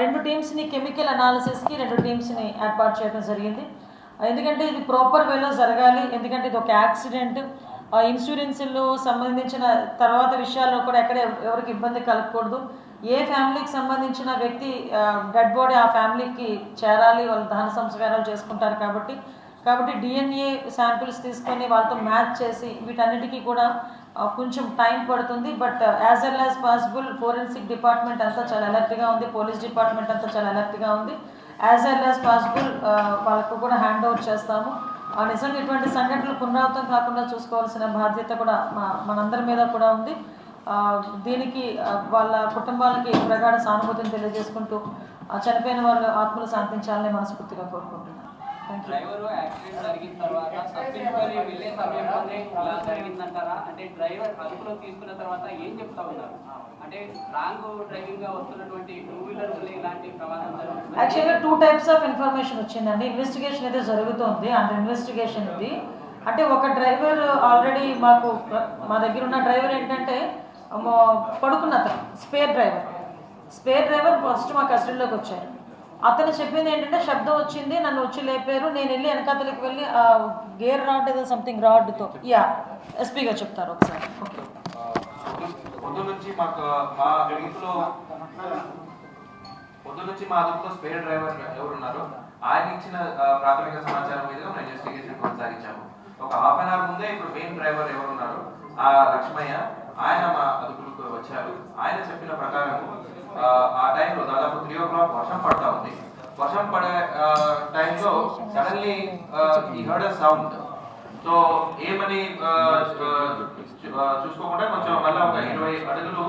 రెండు టీమ్స్ని కెమికల్ అనాలిసిస్కి రెండు టీమ్స్ని ఏర్పాటు చేయడం జరిగింది. ఎందుకంటే ఇది ప్రాపర్ వేలో జరగాలి. ఎందుకంటే ఇది ఒక యాక్సిడెంట్. ఇన్సూరెన్స్లో సంబంధించిన తర్వాత విషయాల్లో కూడా ఎక్కడ ఎవరికి ఇబ్బంది కలగకూడదు. ఏ ఫ్యామిలీకి సంబంధించిన వ్యక్తి డెడ్ బాడీ ఆ ఫ్యామిలీకి చేరాలి, వాళ్ళు దహన సంస్కారాలు చేసుకుంటారు. కాబట్టి డిఎన్ఏ శాంపిల్స్ తీసుకొని వాళ్ళతో మ్యాచ్ చేసి వీటన్నిటికీ కూడా కొంచెం టైం పడుతుంది. But as well as possible forensic department అంతా చాలా అలర్ట్గా ఉంది, పోలీస్ డిపార్ట్మెంట్ అంతా చాలా అలర్ట్గా ఉంది. యాజ్ వెల్ యాజ్ పాసిబుల్ వాళ్ళకు కూడా హ్యాండ్ ఓవర్ చేస్తాము. నిజంగా ఇటువంటి సంఘటనలు పునరావృతం కాకుండా చూసుకోవాల్సిన బాధ్యత కూడా మనందరి మీద కూడా ఉంది. దీనికి వాళ్ళ కుటుంబాలకి ప్రగాఢ సానుభూతిని తెలియజేసుకుంటూ చనిపోయిన వాళ్ళు ఆత్మలు శాంతించాలని మనస్ఫూర్తిగా కోరుకుంటున్నాను. డ్రైవర్ యాక్సిడెంట్ జరిగిన తర్వాత తప్పించుకొని వెళ్ళే సమయంలోనే ఇలా జరిగిందంటారా? అంటే డ్రైవర్ అదుపులో తీసుకున్న తర్వాత ఏం చెప్తా ఉన్నారు? అంటే రాంగ్ డ్రైవింగ్ గా వస్తున్నటువంటి టూ వీలర్ ఇలాంటి ప్రమాదం జరుగుతుంది. యాక్చువల్గా 2 types ఆఫ్ ఇన్ఫర్మేషన్ వచ్చిందండి. ఇన్వెస్టిగేషన్ అయితే జరుగుతుంది. అండర్ ఇన్వెస్టిగేషన్ ఇది. అంటే ఒక డ్రైవర్ ఆల్రెడీ మా దగ్గర ఉన్న డ్రైవర్ ఏంటంటే పడుకున్న అతను స్పేర్ డ్రైవర్ ఫస్ట్ మా కస్టడీలోకి వచ్చారు. అతను చెప్పింది ఏంటంటే శబ్దం వచ్చింది, నన్ను వచ్చి లేపారు, నేను వెళ్ళి వెనకాతలకి వెళ్ళి గేర్ రాడ్ ఏదో సంథింగ్ రాడ్తో ఎస్పీ గారు చెప్తారు ఒకసారి. ఓకే, పొద్దు నుంచి మా అదుపులో స్పేర్ డ్రైవర్ ఎవరున్నారో ఆయన ఇచ్చిన ప్రాథమిక సమాచారం మీద మనం ఇన్వెస్టిగేషన్ కొనసాగించాము. ఒక హాఫ్ అన్ అవర్ ముందే ఇప్పుడు మెయిన్ డ్రైవర్ ఎవరున్నారు ఆ లక్ష్మయ్య ఆయన మా అదుపులకు వచ్చారు. ఆయన చెప్పిన ప్రకారం ఆ టైంలో దాదాపు 3 o'clock వర్షం పడతా ఉంది. వర్షం పడే టైంలో సడన్లీ ఈ హర్డ్ సౌండ్. సో ఏమని చూసుకోకుండా కొంచెం మళ్ళీ ఒక 20 అడుగులు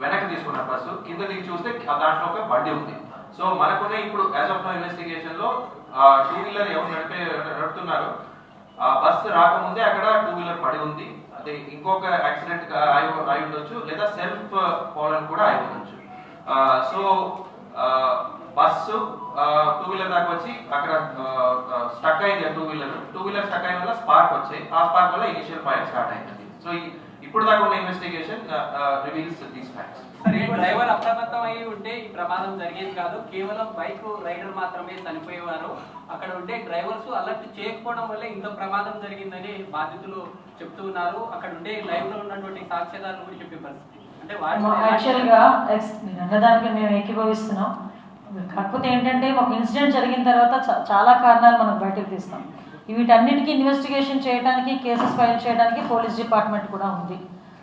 వెనక్కి తీసుకున్న బస్సు కింద దిగి చూస్తే దాంట్లో ఒక బండి ఉంది. సో మనకున్న ఇప్పుడు యాజ్ ఆఫ్ నో ఇన్వెస్టిగేషన్ లో 2 వీలర్ ఎవరు నడుపుతున్నారు ఆ బస్సు రాకముందే అక్కడ 2 వీలర్ పడి ఉంది. అది ఇంకొక యాక్సిడెంట్ అయి ఉండొచ్చు, లేదా సెల్ఫ్ ఫాలన్ కూడా అయి ఉండొచ్చు. సో బస్సు 2 వీలర్ దాకా వచ్చి అక్కడ స్టక్ అయింది. 2 వీలర్ స్టక్ అయిన వల్ల స్పార్క్ వచ్చాయి. ఆ స్పార్క్ వల్ల ఇనిషియల్ ఫైర్ స్టార్ట్ అయింది. సో ఇప్పుడు దాకా ఉన్న investigation reveals these facts. Driver అప్రమత్తం అయి ఉంటే ఈ ప్రమాదం జరిగేది కాదు. కేవలం బైక్ రైడర్ మాత్రమే చనిపోయేవారు. అక్కడ ఉండే డ్రైవర్స్ అలర్ట్ చేయకపోవడం వల్ల ఇంత ప్రమాదం జరిగిందని బాధితులు చెప్తూ ఉన్నారు. అక్కడ ఉండే లైవ్ లో ఉన్నటువంటి సాక్ష్యాధారాలు కూడా చెప్పే పరిస్థితి. అంటే యాక్చువల్గా అన్నదానికి మేము ఏకీభవిస్తున్నాం. కాకపోతే ఏంటంటే ఒక ఇన్సిడెంట్ జరిగిన తర్వాత చాలా కారణాలు మనం బయటకు తీస్తాం. వీటన్నిటికీ ఇన్వెస్టిగేషన్ చేయడానికి, కేసెస్ ఫైల్ చేయడానికి పోలీస్ డిపార్ట్మెంట్ కూడా ఉంది.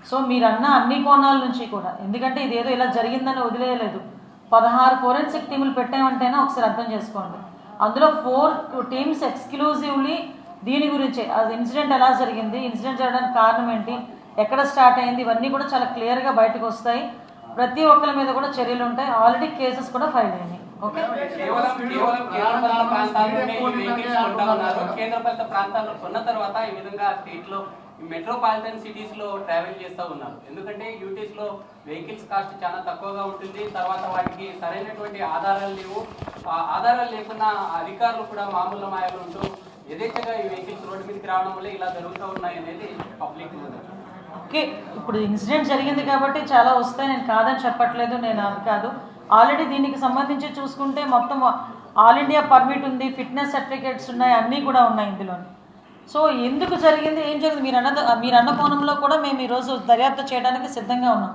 సో మీరన్న అన్ని కోణాల నుంచి కూడా, ఎందుకంటే ఇదేదో ఇలా జరిగిందని వదిలేయలేదు. 16 ఫోరెన్సిక్ టీములు పెట్టామంటేనే ఒకసారి అర్థం చేసుకోండి. అందులో 4 టీమ్స్ ఎక్స్క్లూజివ్లీ దీని గురించే, అది ఇన్సిడెంట్ ఎలా జరిగింది, ఇన్సిడెంట్ జరగడానికి కారణం ఏంటి, ఎక్కడ స్టార్ట్ అయింది, ఇవన్నీ కూడా చాలా క్లియర్గా బయటకు వస్తాయి. ప్రతి ఒక్కరి మీద కూడా చర్యలు ఉంటాయి. ఆల్రెడీ కేసెస్ కూడా ఫైల్ అయినాయి. ఓకే, కేంద్రపాలిత ప్రాంతాల్లో కొన్న తర్వాత ఈ విధంగా స్టేట్ లో మెట్రోపాలిటన్ సిటీస్ లో ట్రావెల్ చేస్తూ ఉన్నారు. ఎందుకంటే యూటీస్ లో వెహికల్స్ కాస్ట్ చాలా తక్కువగా ఉంటుంది. తర్వాత వాటికి సరైనటువంటి ఆధారాలు లేవు. ఆధారాలు లేకున్నా అధికారులు కూడా మామూలు మాయలు ఉంటూ యథేచ్ఛగా ఈ వెహికల్స్ రోడ్డు మీదకి రావడం వల్ల ఇలా జరుగుతూ ఉన్నాయి అనేది పబ్లిక్. ఓకే, ఇప్పుడు ఇన్సిడెంట్ జరిగింది కాబట్టి చాలా వస్తాయి, నేను కాదని చెప్పట్లేదు, నేను అది కాదు. ఆల్రెడీ దీనికి సంబంధించి చూసుకుంటే మొత్తం ఆల్ ఇండియా పర్మిట్ ఉంది, ఫిట్నెస్ సర్టిఫికేట్స్ ఉన్నాయి, అన్నీ కూడా ఉన్నాయి ఇందులో. సో ఎందుకు జరిగింది, ఏం జరిగింది, మీరన్న కోణంలో కూడా మేము ఈరోజు దర్యాప్తు చేయడానికి సిద్ధంగా ఉన్నాం.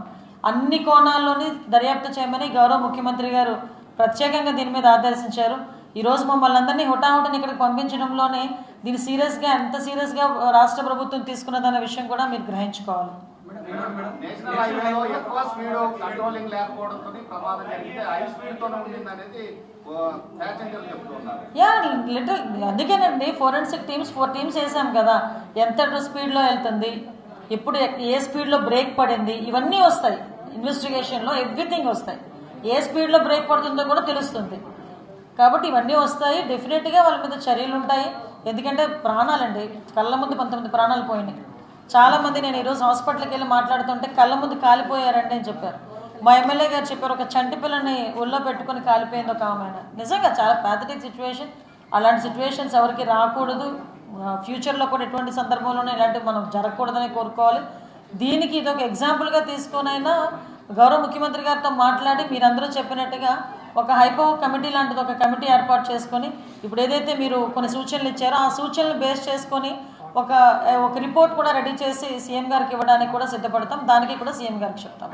అన్ని కోణాల్లోని దర్యాప్తు చేయమని గౌరవ ముఖ్యమంత్రి గారు ప్రత్యేకంగా దీని మీద ఆదేశించారు. ఈరోజు మమ్మల్ని అందరినీ హుటాహుటిని ఇక్కడికి పంపించడంలోనే దీన్ని సీరియస్గా, ఎంత సీరియస్గా రాష్ట్ర ప్రభుత్వం తీసుకున్నదన్న విషయం కూడా మీరు గ్రహించుకోవాలి. అందుకేనండి ఫోరెన్సిక్ టీమ్స్ 4 టీమ్స్ వేసాం కదా, ఎంత స్పీడ్లో వెళ్తుంది, ఎప్పుడు ఏ స్పీడ్లో బ్రేక్ పడింది, ఇవన్నీ వస్తాయి ఇన్వెస్టిగేషన్లో. ఎవ్రీథింగ్ వస్తాయి. ఏ స్పీడ్లో బ్రేక్ పడుతుందో కూడా తెలుస్తుంది. కాబట్టి ఇవన్నీ వస్తాయి. డెఫినెట్గా వాళ్ళ మీద చర్యలు ఉంటాయి. ఎందుకంటే ప్రాణాలండి, కళ్ళ ముందు 19 ప్రాణాలు పోయినాయి. చాలామంది, నేను ఈరోజు హాస్పిటల్కి వెళ్ళి మాట్లాడుతుంటే కళ్ళ ముందు కాలిపోయారండి అని చెప్పారు. మా ఎమ్మెల్యే గారు చెప్పారు, ఒక చంటి పిల్లని ఒళ్ళో పెట్టుకొని కాలిపోయింది ఒక ఆమె. నిజంగా చాలా ప్యాథటిక్ సిచ్యువేషన్. అలాంటి సిచ్యువేషన్స్ ఎవరికి రాకూడదు. ఫ్యూచర్లో కూడా ఎటువంటి సందర్భంలోనే ఇలాంటివి మనం జరగకూడదని కోరుకోవాలి. దీనికి ఇది ఒక ఎగ్జాంపుల్గా తీసుకొనైనా గౌరవ ముఖ్యమంత్రి గారితో మాట్లాడి మీరందరూ చెప్పినట్టుగా ఒక హైపో కమిటీ లాంటిది ఒక కమిటీ ఏర్పాటు చేసుకొని ఇప్పుడు ఏదైతే మీరు కొన్ని సూచనలు ఇచ్చారో ఆ సూచనలు బేస్ చేసుకొని ఒక రిపోర్ట్ కూడా రెడీ చేసి సీఎం గారికి ఇవ్వడానికి కూడా సిద్ధపడతాం. దానికి కూడా సీఎం గారికి చెప్తాం.